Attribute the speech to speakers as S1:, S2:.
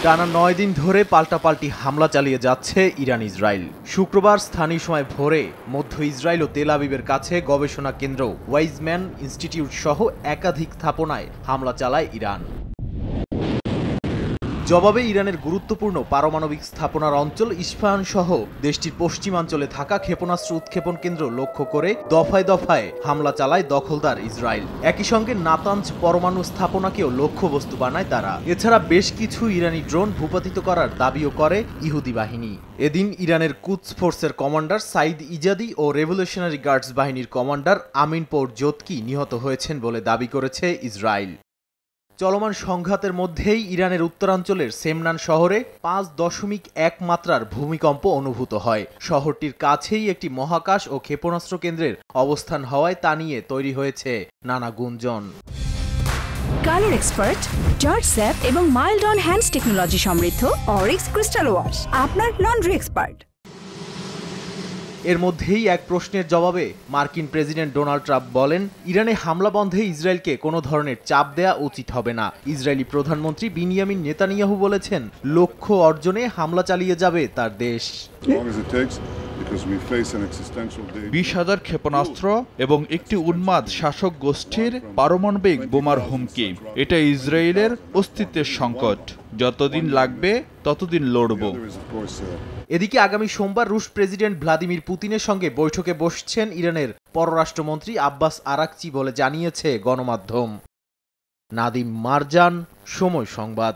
S1: টানা ৯ দিন ধরে পাল্টাপাল্টি হামলা চালিয়ে যাচ্ছে ইরান ইসরায়েল। শুক্রবার স্থানীয় সময় ভোরে মধ্য ইসরায়েল ও তেল আবিবের কাছে গবেষণা কেন্দ্র ওয়াইজম্যান ইনস্টিটিউট সহ একাধিক স্থাপনায় হামলা চালায় ইরান। জবাবে ইরানের গুরুত্বপূর্ণ পারমাণবিক স্থাপনার অঞ্চল ইস্পাহান সহ দেশটির পশ্চিমাঞ্চলে থাকা ক্ষেপণাস্ত্র উৎক্ষেপণ কেন্দ্র লক্ষ্য করে দফায় দফায় হামলা চালায় দখলদার ইসরায়েল। একই সঙ্গে নাতাঞ্জ পরমাণু স্থাপনাকেও লক্ষ্যবস্তু বানায় তারা। এছাড়া বেশ কিছু ইরানি ড্রোন ভূপাতিত করার দাবিও করে ইহুদি বাহিনী। এদিন ইরানের কুদস ফোর্সের কমান্ডার সাইদ ইজাদি ও রেভলিউশনারি গার্ডস বাহিনীর কমান্ডার আমিন পৌর জোতকি নিহত হয়েছেন বলে দাবি করেছে ইসরায়েল। চলমান সংঘাতের মধ্যেই ইরানের উত্তরাঞ্চলের সেমনান শহরে 5.1 মাত্রার ভূমিকম্প অনুভূত হয়। শহরটির কাছেই একটি মহাকাশ ও ক্ষেপণাস্ত্র কেন্দ্রের অবস্থান হওয়ায় তা নিয়ে তৈরি হয়েছে নানা গুঞ্জন।
S2: কালার এক্সপার্ট, জর্জ স্যাপ এবং মাইল্ড অন হ্যান্ডস টেকনোলজি সমৃদ্ধ অরিক্স ক্রিস্টাল ওয়াশ আপনার লন্ড্রি এক্সপার্ট।
S1: এর মধ্যেই এক প্রশ্নের জবাবে মার্কিন প্রেসিডেন্ট ডোনাল্ড ট্রাম্প বলেন, ইরানে হামলা বন্ধে ইসরায়েলকে কোনো ধরনের চাপ দেয়া উচিত হবে না। ইসরায়েলি প্রধানমন্ত্রী বিনিয়ামিন নেতানিয়াহু বলেছেন, লক্ষ্য অর্জনে হামলা চালিয়ে যাবে তার দেশ।
S3: 20,000 ক্ষেপণাস্ত্র এবং একটি উন্মাদ শাসক গোষ্ঠীর পারমাণবিক বোমার হুমকি, এটা ইসরায়েলের অস্তিত্বের সংকট। যতদিন লাগবে ততদিন লড়ব।
S1: এদিকে আগামী সোমবার রুশ প্রেসিডেন্ট ভ্লাদিমির পুতিনের সঙ্গে বৈঠকে বসছেন ইরানের পররাষ্ট্রমন্ত্রী আব্বাস আরাকচি বলে জানিয়েছে গণমাধ্যম। নাদিম মারজান, সময় সংবাদ।